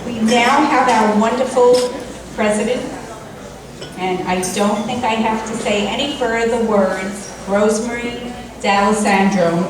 We now have our wonderful president, and I don't think I have to say any further words. Rosemarie D'Alessandro.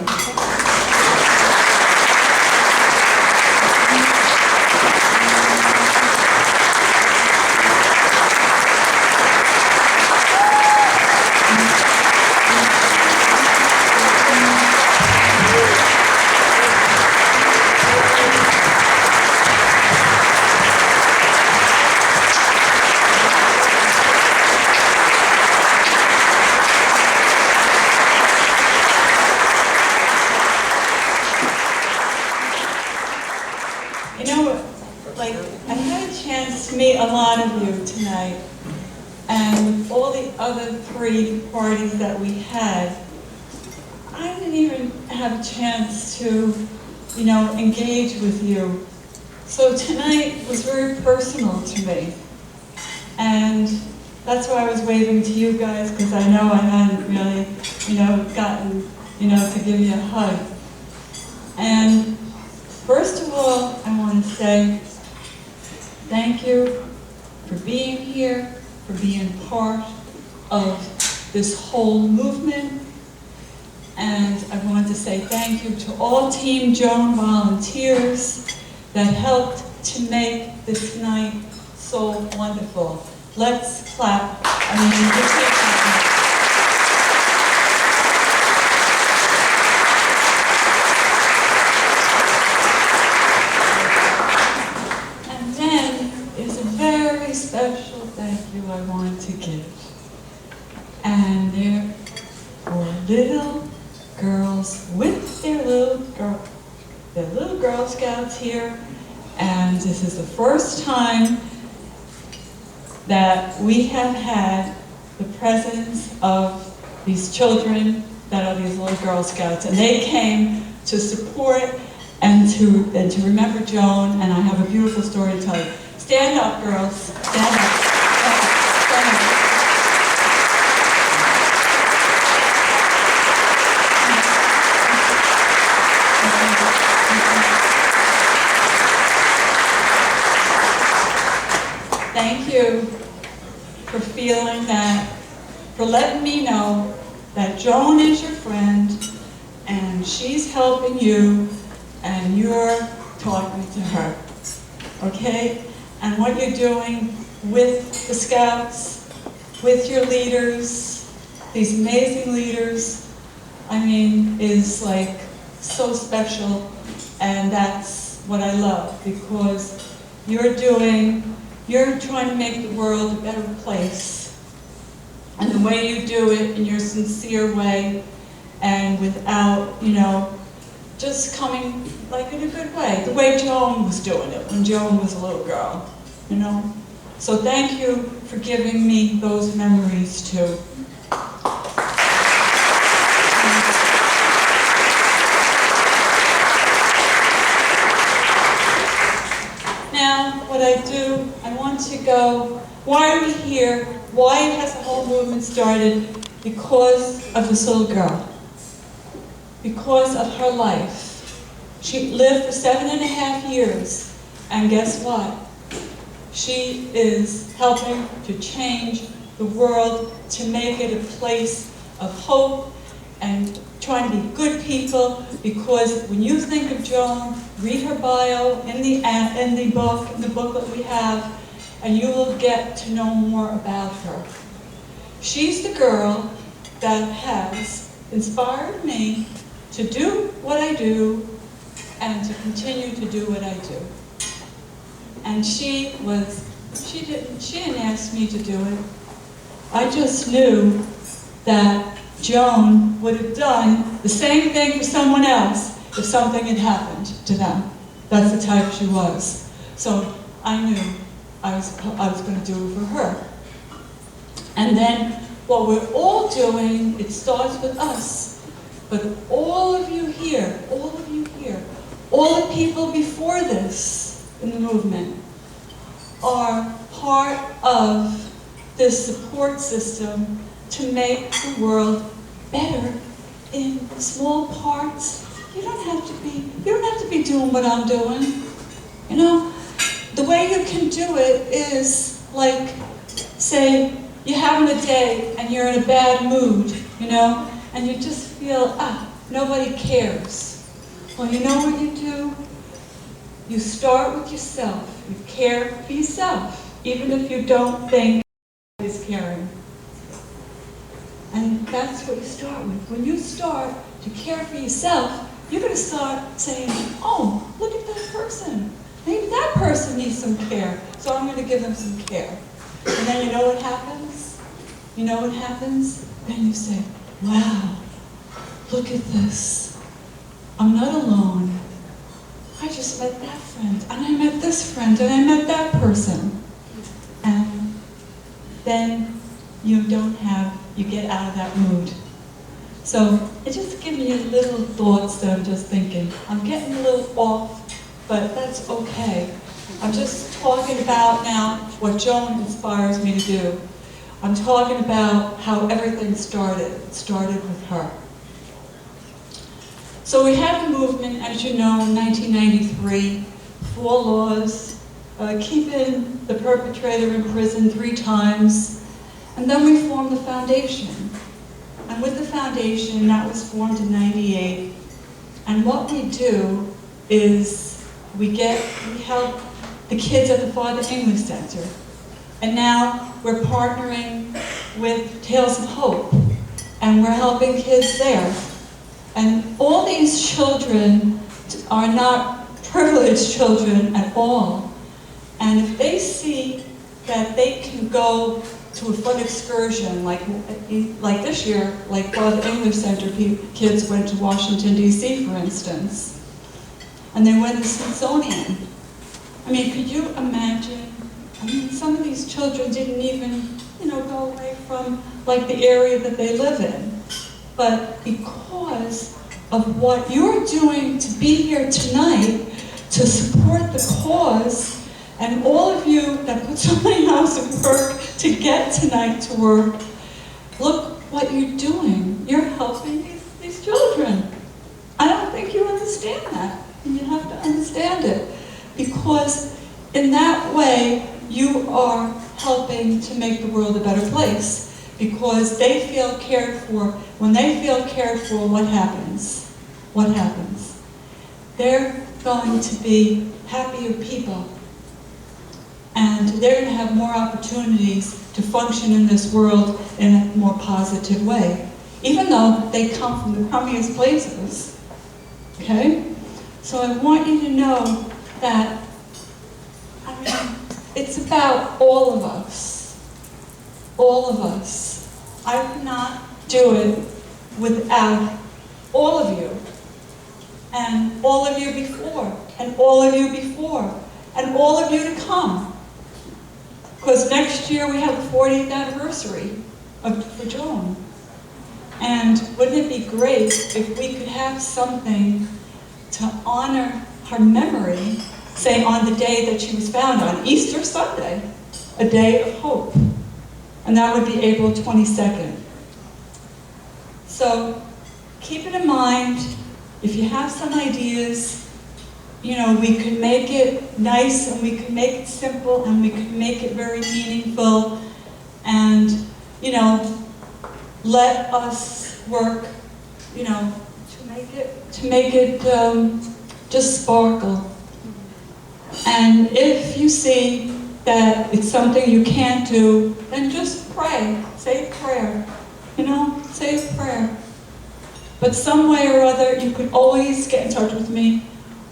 Meet a lot of you tonight, and with all the other 3 parties that we had, I didn't even have a chance to, engage with you. So tonight was very personal to me, and that's why I was waving to you guys, because I know I hadn't really, gotten, to give you a hug. And first of all, I want to say thank you for being here, for being part of this whole movement. And I want to say thank you to all Team Joan volunteers that helped to make this night so wonderful. Let's clap. Special thank you I want to give. And there were little girls with their little Girl Scouts here, and this is the first time that we have had the presence of these children that are these little Girl Scouts, and they came to support and to remember Joan, and I have a beautiful story to tell you. Stand up, girls. Stand up. Stand up. Thank you for feeling that, for letting me know that Joan is your friend, and she's helping you, and you're talking to her. Okay? And what you're doing with the Scouts, with your leaders, these amazing leaders, is like so special, and that's what I love, because you're trying to make the world a better place. And the way you do it in your sincere way, and without, just coming like in a good way, the way Joan was doing it when Joan was a little girl, So thank you for giving me those memories too. Now, what I do, I want to go, why are we here? Why has the whole movement started? Because of this little girl. Because of her life. She lived for 7.5 years, and guess what? She is helping to change the world, to make it a place of hope, and trying to be good people, because when you think of Joan, read her bio in the book that we have, and you will get to know more about her. She's the girl that has inspired me to do what I do, and to continue to do what I do. And she didn't ask me to do it. I just knew that Joan would have done the same thing for someone else if something had happened to them. That's the type she was. So I knew I was going to do it for her. And then what we're all doing, it starts with us. But all of you here, all the people before this in the movement are part of this support system to make the world better in small parts. You don't have to be doing what I'm doing. The way can do it is like, say, you're having a day and you're in a bad mood, you know, and you just feel, nobody cares. Well, you know what you do? You start with yourself. You care for yourself, even if you don't think is caring. And that's what you start with. When you start to care for yourself, you're going to start saying, oh, look at that person. Maybe that person needs some care, so I'm going to give them some care. And then you know what happens? You know what happens? Then you say, wow, look at this. I'm not alone. I just met that friend, and I met this friend, and I met that person. And then you get out of that mood. So it's just giving you little thoughts that I'm just thinking. I'm getting a little off, but that's okay. I'm just talking about now what Joan inspires me to do. I'm talking about how everything started. It started with her. So we had the movement, as you know, in 1993, 4 laws, keeping the perpetrator in prison 3 times, and then we formed the foundation. And with the foundation, that was formed in 98, and what we do is we help the kids at the Father English Center. And now we're partnering with Tales of Hope, and we're helping kids there. And all these children are not privileged children at all. And if they see that they can go to a fun excursion, like this year, like Father English Center kids went to Washington, D.C., for instance, and they went to Smithsonian. I mean, could you imagine? I mean, some of these children didn't even, go away from, like, the area that they live in. But because of what you're doing to be here tonight, to support the cause, and all of you that put so many hours of work to get tonight to work, look what you're doing. You're helping these children. I don't think you understand that, and you have to understand it. Because in that way, you are helping to make the world a better place. Because they feel cared for. When they feel cared for, what happens? What happens? They're going to be happier people. And they're going to have more opportunities to function in this world in a more positive way. Even though they come from the crummiest places. Okay? So I want you to know that, it's about all of us. All of us. I would not do it without all of you. And all of you before. And all of you before. And all of you to come. Because next year we have the 40th anniversary for Joan. And wouldn't it be great if we could have something to honor her memory, say on the day that she was found, on Easter Sunday, a day of hope. And that would be April 22nd. So keep it in mind, if you have some ideas, we could make it nice, and we could make it simple, and we could make it very meaningful, and, let us work, to make it just sparkle. And if you see that it's something you can't do, then just pray. Say a prayer. Say a prayer. But some way or other, you could always get in touch with me,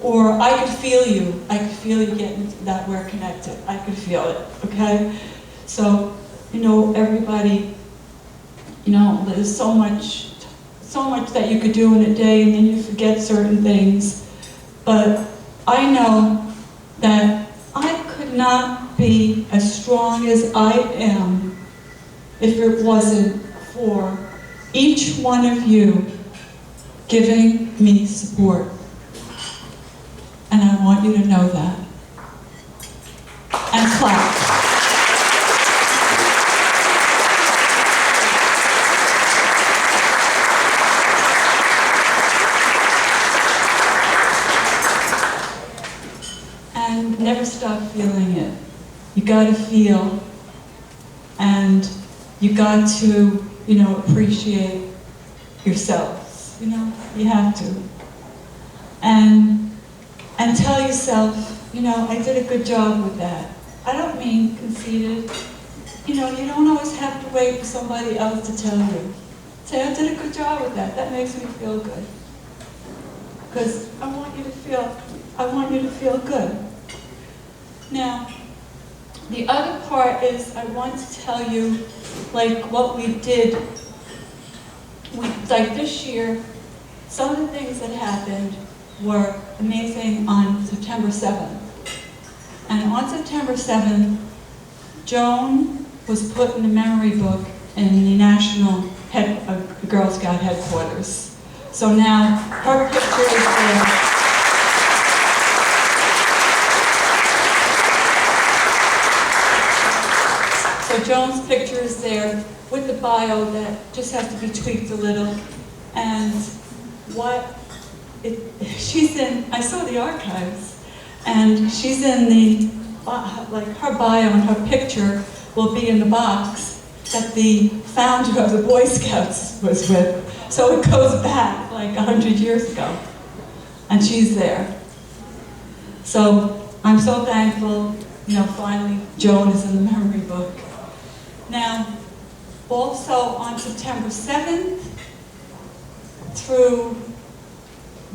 or I could feel you. I could feel you getting that we're connected. I could feel it, okay? So, everybody, there's so much that you could do in a day, and then you forget certain things. But I know that I could not be as strong as I am if it wasn't for each one of you giving me support. And I want you to know that. And clap. And never stop feeling it. You got to feel, and you got to, appreciate yourselves. You have to. And tell yourself, I did a good job with that. I don't mean conceited. You don't always have to wait for somebody else to tell you. Say, I did a good job with that. That makes me feel good. Because I want you to feel good. Now, the other part is I want to tell you, what we did. Like this year, some of the things that happened were amazing on September 7th. And on September 7th, Joan was put in the memory book in the National Girl Scout headquarters. So now her picture is there. So Joan's picture is there with the bio that just has to be tweaked a little. And she's in, I saw the archives, and she's in the, her bio and her picture will be in the box that the founder of the Boy Scouts was with. So it goes back 100 years ago, and she's there. So I'm so thankful, finally Joan is in the memory book. Now, also on September 7th,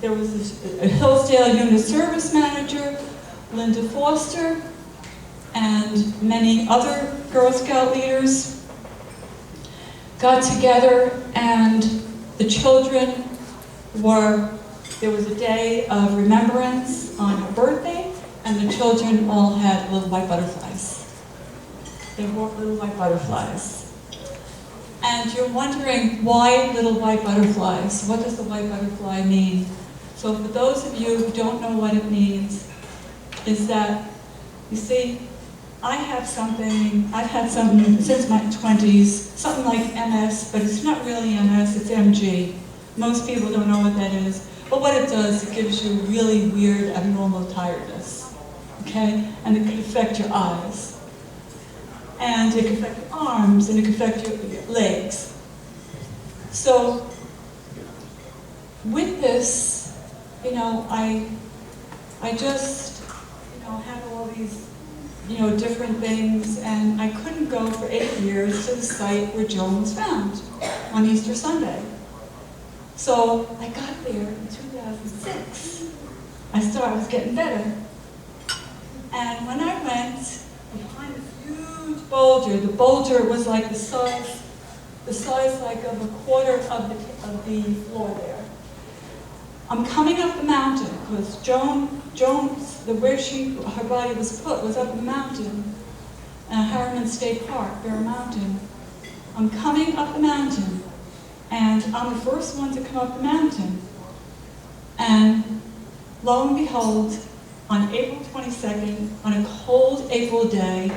there was a Hillsdale Unit Service Manager, Linda Foster, and many other Girl Scout leaders got together, and the children there was a day of remembrance on her birthday, and the children all had little white butterflies. They wore little white butterflies. And you're wondering, why little white butterflies? What does the white butterfly mean? So for those of you who don't know what it means, is that, you see, I've had something since my 20s, something like MS, but it's not really MS, it's MG. Most people don't know what that is. But what it does, it gives you really weird, abnormal tiredness, okay? And it can affect your eyes. And it can affect your arms, and it can affect your legs. So, with this, I just, had all these, different things, and I couldn't go for 8 years to the site where Joan was found on Easter Sunday. So I got there in 2006. I was getting better. And when I went behind this huge boulder, the boulder was like the size of a quarter of the floor there. I'm coming up the mountain because where her body was put was up the mountain, Harriman State Park, Bear Mountain. I'm coming up the mountain, and I'm the first one to come up the mountain. And lo and behold, on April 22nd, on a cold April day,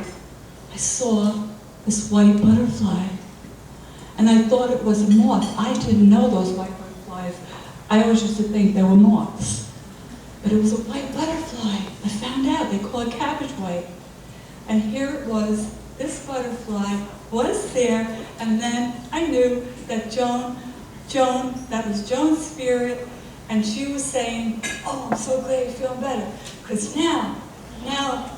I saw this white butterfly. And I thought it was a moth. I didn't know those white butterflies. I always used to think they were moths. But it was a white butterfly. I found out, they call it cabbage white. And here it was, this butterfly was there, and then I knew that Joan, that was Joan's spirit, and she was saying, oh, I'm so glad you're feeling better, because now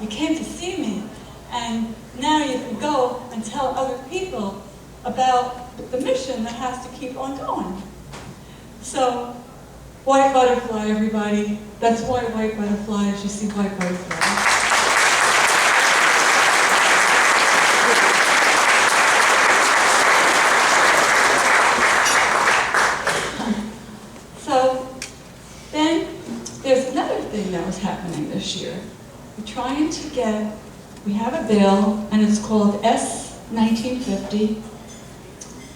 you came to see me, and now you can go and tell other people about the mission that has to keep on going. So, white butterfly, everybody. That's why white butterflies, you see white butterflies. So, then there's another thing that was happening this year. We have a bill, and it's called S-1950,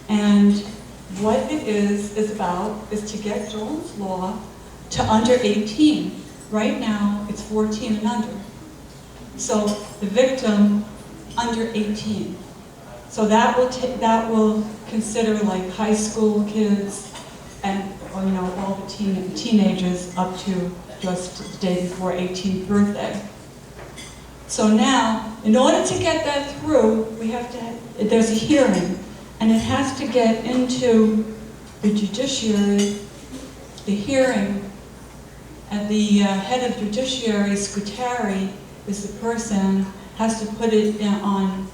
and what it is to get Joan's Law to under 18. Right now, it's 14 and under. So the victim, under 18. So that will consider like high school kids and all the teenagers up to just the day before 18th birthday. So now, in order to get that through, we have to, there's a hearing, and it has to get into the judiciary, the hearing, and the head of judiciary, Scutari, is the person, has to put it on,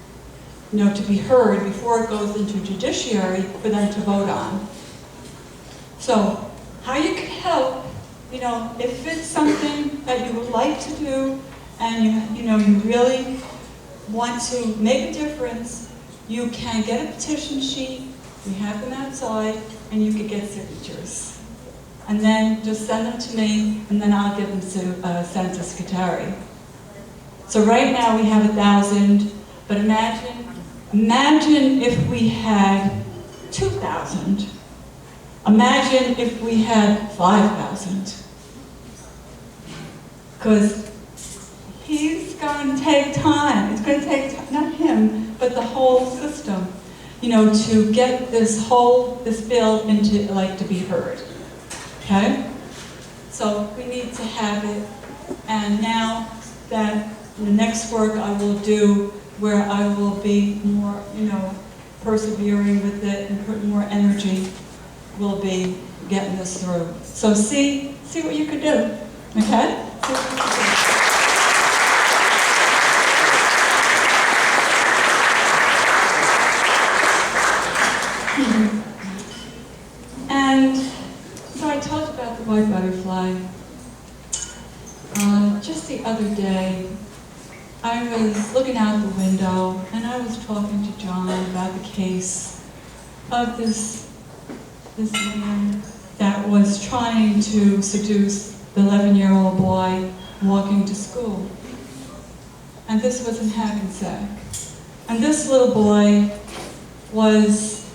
to be heard before it goes into judiciary for them to vote on. So, how you can help, if it's something that you would like to do, and you really want to make a difference, you can get a petition sheet, we have them outside, and you can get signatures. And then just send them to me, and then I'll get them sent to Scutari. So right now we have 1,000, but imagine if we had 2,000. Imagine if we had 5,000. Because he's going to take time. It's going to take time, not him, but the whole system, to get this bill into, to be heard. Okay? So we need to have it. And now that the next work I will do, where I will be more, persevering with it and put more energy, will be getting this through. So see what you can do. Okay? See what you can do. And so I talked about the white butterfly. Just the other day, I was looking out the window and I was talking to Joan about the case of this man that was trying to seduce the 11-year-old boy walking to school. And this was in Hackensack. And this little boy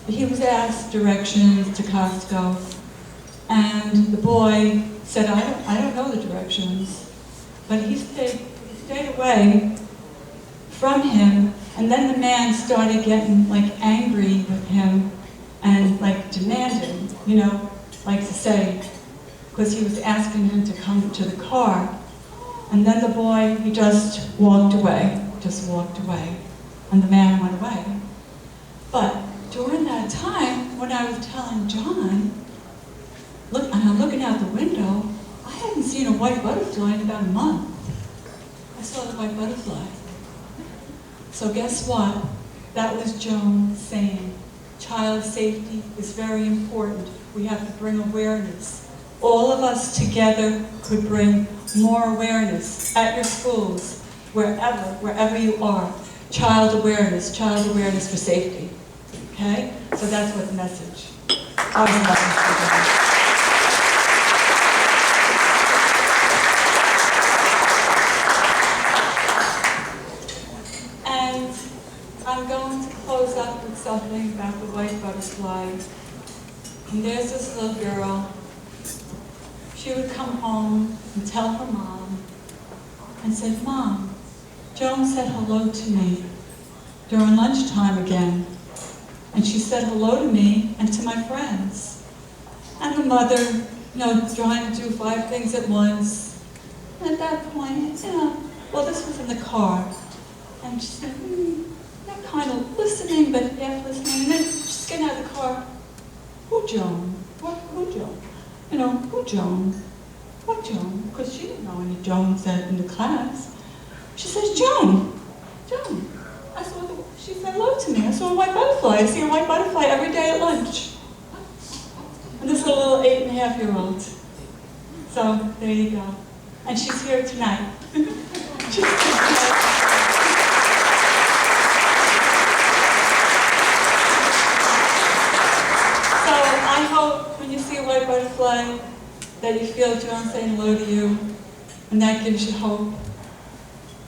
he was asked directions to Costco, and the boy said, I don't know the directions. But he stayed away from him, and then the man started getting angry with him and demanding, to say, because he was asking him to come to the car. And then the boy, he just walked away, and the man went away. But during that time, when I was telling John, and I'm looking out the window, I hadn't seen a white butterfly in about a month. I saw the white butterfly. So guess what? That was Joan saying, child safety is very important. We have to bring awareness. All of us together could bring more awareness at your schools, wherever you are. Child awareness for safety. Okay? So that's what the message. And I'm going to close up with something about the white butterfly. And there's this little girl. She would come home and tell her mom and said, Mom, Joan said hello to me during lunchtime again. And she said hello to me and to my friends. And the mother, trying to do 5 things at once. And at that point, this was in the car. And she said, not kind of listening, but half listening. And then she's getting out of the car. Who Joan? Who Joan? Who Joan? What Joan? Because she didn't know any Joans in the class. She says, Joan. She said hello to me. I saw a white butterfly. I see a white butterfly every day at lunch. And this little 8.5-year-old. So there you go. And she's here tonight. She's here tonight. So I hope when you see a white butterfly that you feel Joan saying hello to you, and that gives you hope,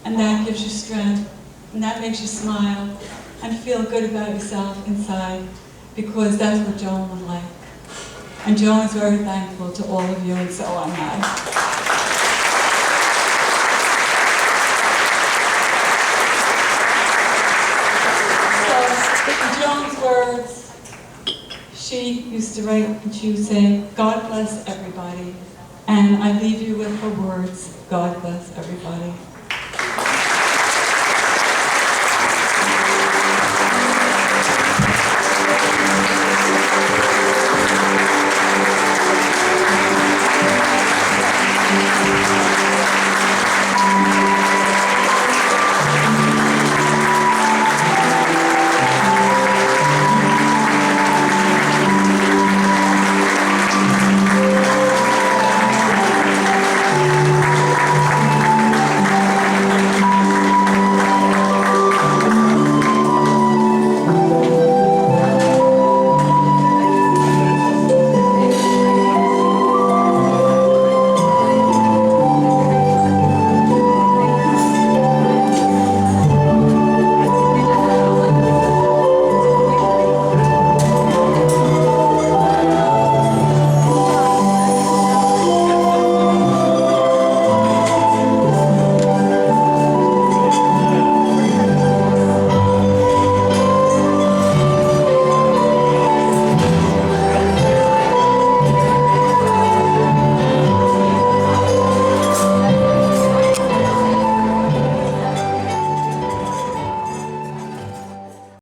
and that gives you strength, and that makes you smile and feel good about yourself inside, because that's what Joan would like. And Joan is very thankful to all of you, and so am I. So, in Joan's words, she used to write and she would say, God bless everybody. And I leave you with her words, God bless everybody.